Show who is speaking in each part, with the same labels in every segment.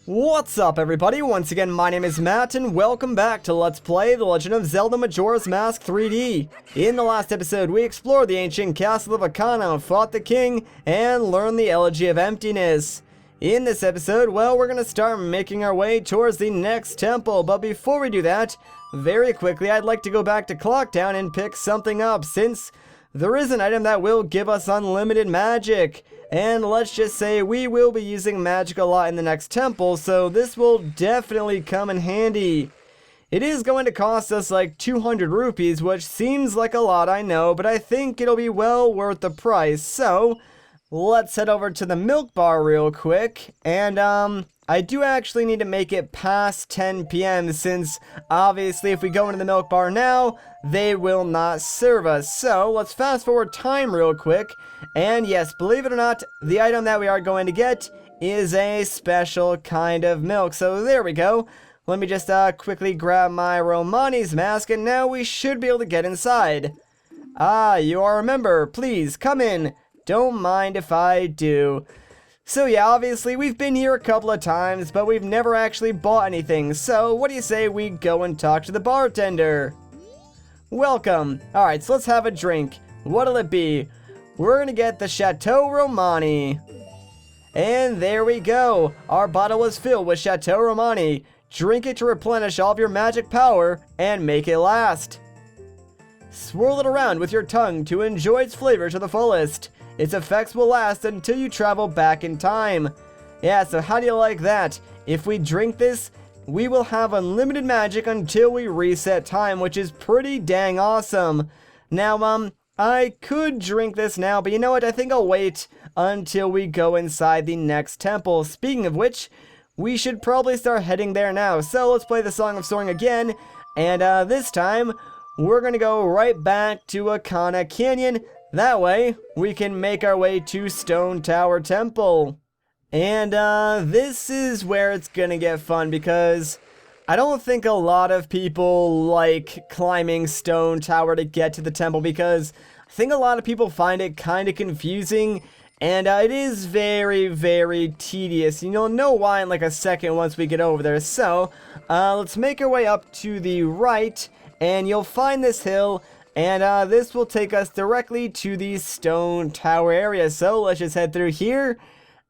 Speaker 1: What's up everybody, once again my name is Matt and welcome back to Let's Play The Legend of Zelda Majora's Mask 3D. In the last episode we explored the ancient castle of Ikana, fought the king, and learned the Elegy of Emptiness. In this episode, well, we're gonna start making our way towards the next temple, but before we do that, very quickly I'd like to go back to Clocktown and pick something up, since there is an item that will give us unlimited magic. And let's just say we will be using magic a lot in the next temple, so this will definitely come in handy. It is going to cost us like 200 rupees, which seems like a lot, I know, but I think it'll be well worth the price. So, let's head over to the milk bar real quick, and I do actually need to make it past 10 p.m. since obviously if we go into the milk bar now, they will not serve us. So let's fast forward time real quick, and yes, believe it or not, the item that we are going to get is a special kind of milk. So there we go. Let me just quickly grab my Romani's mask, and now we should be able to get inside. Ah, you are a member. Please come in. Don't mind if I do. So yeah, obviously we've been here a couple of times, but we've never actually bought anything. So what do you say we go and talk to the bartender? Welcome. Alright, so let's have a drink. What'll it be? We're gonna get the Chateau Romani. And there we go. Our bottle is filled with Chateau Romani. Drink it to replenish all of your magic power and make it last. Swirl it around with your tongue to enjoy its flavor to the fullest. Its effects will last until you travel back in time. Yeah, so how do you like that? If we drink this, we will have unlimited magic until we reset time, which is pretty dang awesome. Now, I could drink this now, but you know what? I think I'll wait until we go inside the next temple. Speaking of which, we should probably start heading there now. So let's play the Song of Soaring again, and this time, we're gonna go right back to Ikana Canyon. That way, we can make our way to Stone Tower Temple. And, this is where it's gonna get fun, because I don't think a lot of people like climbing Stone Tower to get to the temple, because I think a lot of people find it kind of confusing, and it is very, very tedious. You'll know why in like a second once we get over there. So, let's make our way up to the right, and you'll find this hill, and this will take us directly to the Stone Tower area. So let's just head through here,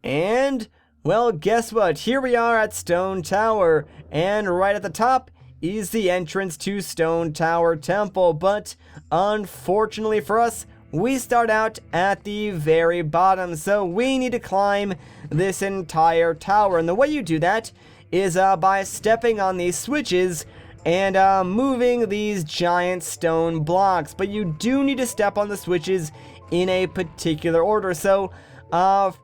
Speaker 1: and well, guess what? Here we are at Stone Tower, and right at the top is the entrance to Stone Tower Temple. But unfortunately for us, we start out at the very bottom, so we need to climb this entire tower. And the way you do that is by stepping on these switches and moving these giant stone blocks. But you do need to step on the switches in a particular order. So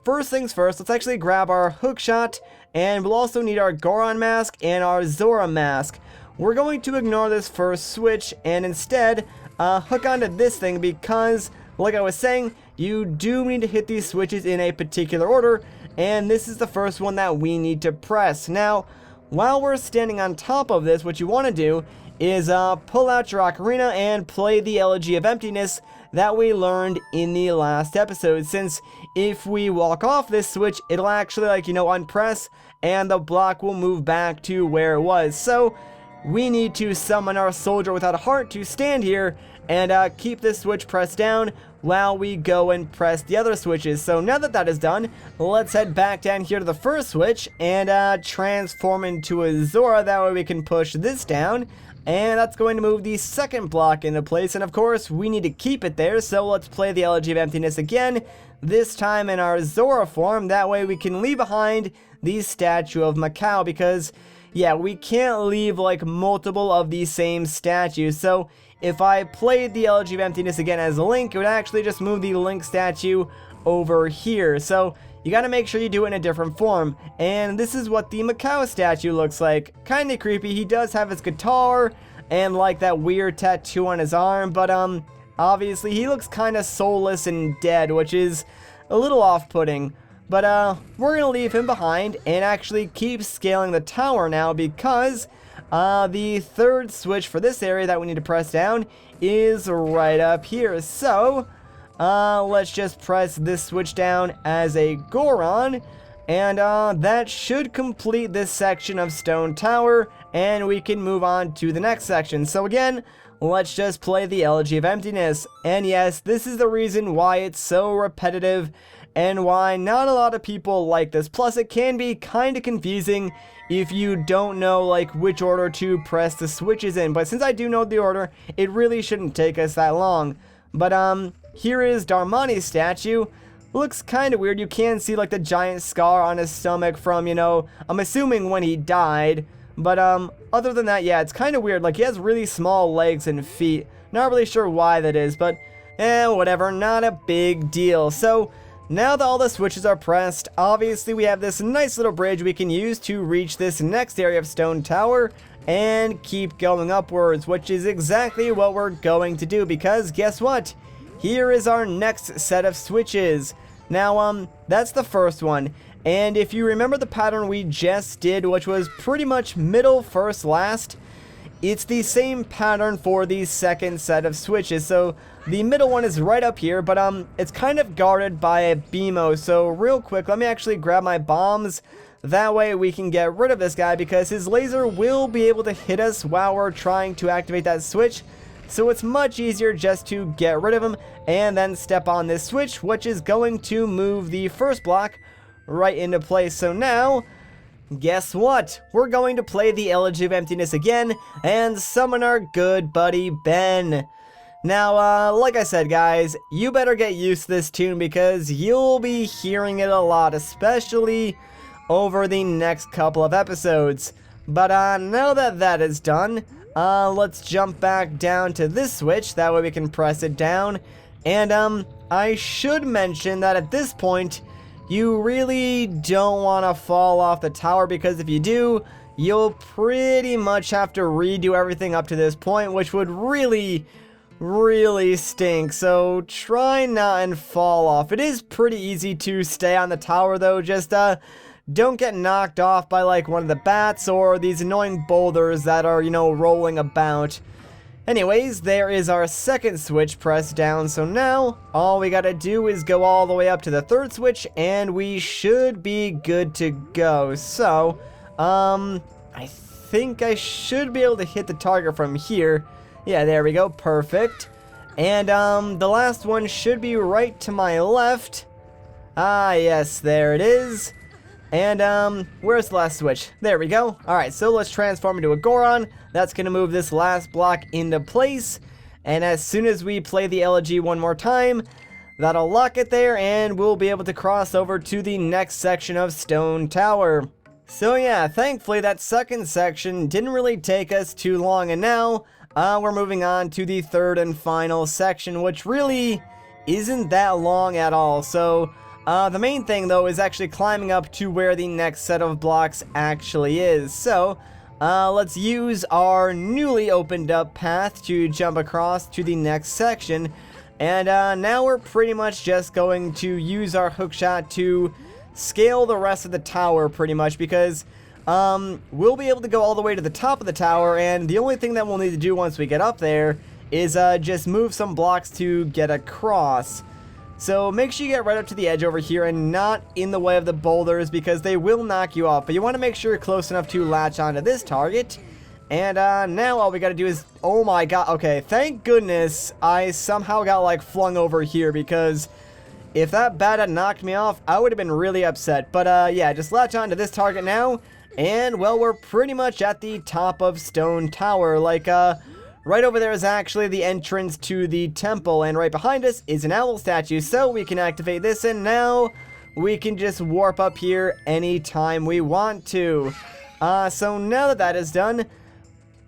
Speaker 1: first things first, let's actually grab our hookshot, and we'll also need our Goron mask and our Zora mask. We're going to ignore this first switch and instead hook onto this thing, because like I was saying, you do need to hit these switches in a particular order, and this is the first one that we need to press. Now, while we're standing on top of this, what you want to do is pull out your ocarina and play the Elegy of Emptiness that we learned in the last episode, since if we walk off this switch, it'll actually, like, unpress, and the block will move back to where it was. So we need to summon our soldier without a heart to stand here and keep this switch pressed down while we go and press the other switches. So now that that is done, let's head back down here to the first switch and transform into a Zora. That way we can push this down, and that's going to move the second block into place. And of course, we need to keep it there, so let's play the Elegy of Emptiness again, this time in our Zora form. That way we can leave behind the statue of Macau, because yeah, we can't leave like multiple of the same statues. So if I played the Elegy of Emptiness again as Link, it would actually just move the Link statue over here. So you gotta make sure you do it in a different form. And this is what the Macau statue looks like. Kinda creepy. He does have his guitar and like that weird tattoo on his arm, but obviously he looks kinda soulless and dead, which is a little off-putting. But we're gonna leave him behind and actually keep scaling the tower now, because the third switch for this area that we need to press down is right up here. So let's just press this switch down as a Goron, And that should complete this section of Stone Tower, and we can move on to the next section. So again, let's just play the Elegy of Emptiness. And yes, this is the reason why it's so repetitive and why not a lot of people like this. Plus, it can be kind of confusing if you don't know like which order to press the switches in. But since I do know the order, it really shouldn't take us that long. But here is Darmani's statue. Looks kind of weird. You can see like the giant scar on his stomach from, you know, I'm assuming when he died. But other than that, yeah, it's kind of weird. Like, he has really small legs and feet. Not really sure why that is, but whatever, not a big deal. So now that all the switches are pressed, obviously we have this nice little bridge we can use to reach this next area of Stone Tower and keep going upwards, which is exactly what we're going to do, because guess what? Here is our next set of switches. Now, that's the first one. And if you remember the pattern we just did, which was pretty much middle, first, last, it's the same pattern for the second set of switches. So the middle one is right up here, but it's kind of guarded by a BMO. So real quick, let me actually grab my bombs. That way we can get rid of this guy, because his laser will be able to hit us while we're trying to activate that switch. So it's much easier just to get rid of him and then step on this switch, which is going to move the first block right into place. So now, guess what? We're going to play the Elegy of Emptiness again and summon our good buddy Ben. Now, like I said, guys, you better get used to this tune, because you'll be hearing it a lot, especially over the next couple of episodes. But now that that is done, let's jump back down to this switch. That way we can press it down. And I should mention that at this point, you really don't want to fall off the tower, because if you do, you'll pretty much have to redo everything up to this point, which would really stink. So try not and fall off. It is pretty easy to stay on the tower though. Just don't get knocked off by like one of the bats or these annoying boulders that are, you know, rolling about. Anyways, there is our second switch pressed down. So now all we gotta do is go all the way up to the third switch and we should be good to go. So I think I should be able to hit the target from here. Yeah, there we go, perfect. And the last one should be right to my left. Ah, yes, there it is. And where's the last switch? There we go. Alright, so let's transform into a Goron. That's gonna move this last block into place. And as soon as we play the elegy one more time, that'll lock it there and we'll be able to cross over to the next section of Stone Tower. So yeah, thankfully that second section didn't really take us too long, and now we're moving on to the third and final section, which really isn't that long at all. So the main thing though is actually climbing up to where the next set of blocks actually is. So let's use our newly opened up path to jump across to the next section. And now we're pretty much just going to use our hookshot to scale the rest of the tower pretty much, because we'll be able to go all the way to the top of the tower, and the only thing that we'll need to do once we get up there is just move some blocks to get across. So make sure you get right up to the edge over here and not in the way of the boulders, because they will knock you off. But you want to make sure you're close enough to latch onto this target. And now all we got to do is, oh my god, okay, thank goodness I somehow got like flung over here, because if that bat had knocked me off, I would have been really upset. But yeah, just latch onto this target now, and well, we're pretty much at the top of Stone Tower. Like right over there is actually the entrance to the temple, and right behind us is an owl statue, so we can activate this, and now we can just warp up here anytime we want to. So now that that is done,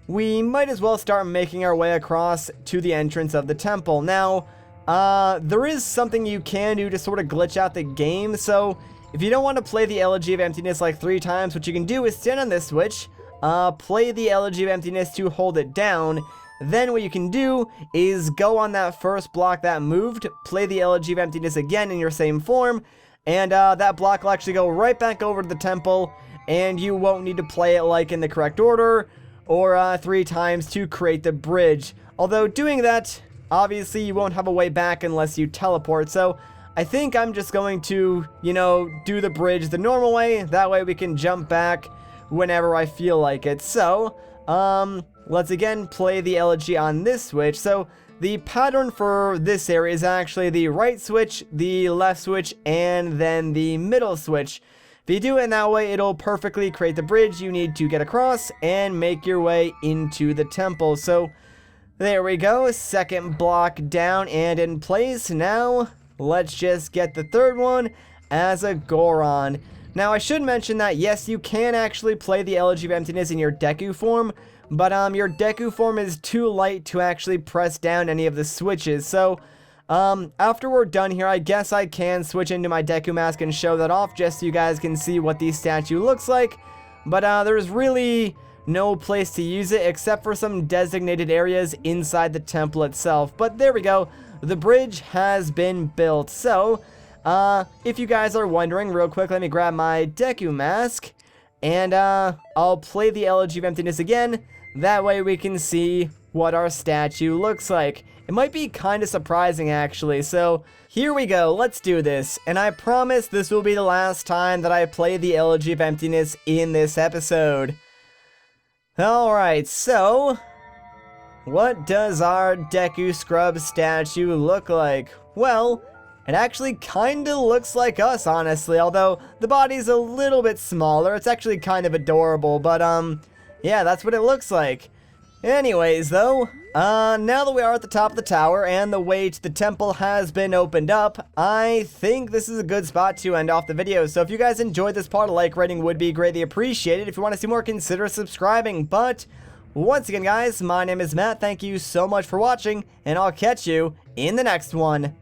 Speaker 1: we might as well start making our way across to the entrance of the temple. Now, there is something you can do to sort of glitch out the game. So if you don't want to play the Elegy of Emptiness like 3 times, what you can do is stand on this switch, play the Elegy of Emptiness to hold it down. Then what you can do is go on that first block that moved, play the Elegy of Emptiness again in your same form, and that block will actually go right back over to the temple, and you won't need to play it like in the correct order or 3 times to create the bridge. Although doing that, obviously you won't have a way back unless you teleport, so I think I'm just going to, you know, do the bridge the normal way. That way we can jump back whenever I feel like it. So, let's again play the elegy on this switch. So, the pattern for this area is actually the right switch, the left switch, and then the middle switch. If you do it in that way, it'll perfectly create the bridge you need to get across and make your way into the temple. So, there we go. Second block down and in place. Now, let's just get the third one as a Goron. Now, I should mention that, yes, you can actually play the Elegy of Emptiness in your Deku form, but your Deku form is too light to actually press down any of the switches. So, after we're done here, I guess I can switch into my Deku Mask and show that off just so you guys can see what the statue looks like. But there's really no place to use it except for some designated areas inside the temple itself. But there we go. The bridge has been built. So, if you guys are wondering, real quick, let me grab my Deku Mask. And, I'll play the Elegy of Emptiness again. That way we can see what our statue looks like. It might be kind of surprising, actually. So, here we go. Let's do this. And I promise this will be the last time that I play the Elegy of Emptiness in this episode. Alright, so what does our Deku Scrub statue look like? Well, it actually kinda looks like us, honestly, although the body's a little bit smaller. It's actually kind of adorable, but yeah, that's what it looks like. Anyways, though, now that we are at the top of the tower and the way to the temple has been opened up, I think this is a good spot to end off the video. So if you guys enjoyed this part, a like rating would be greatly appreciated. If you want to see more, consider subscribing. But once again, guys, my name is Matt. Thank you so much for watching, and I'll catch you in the next one.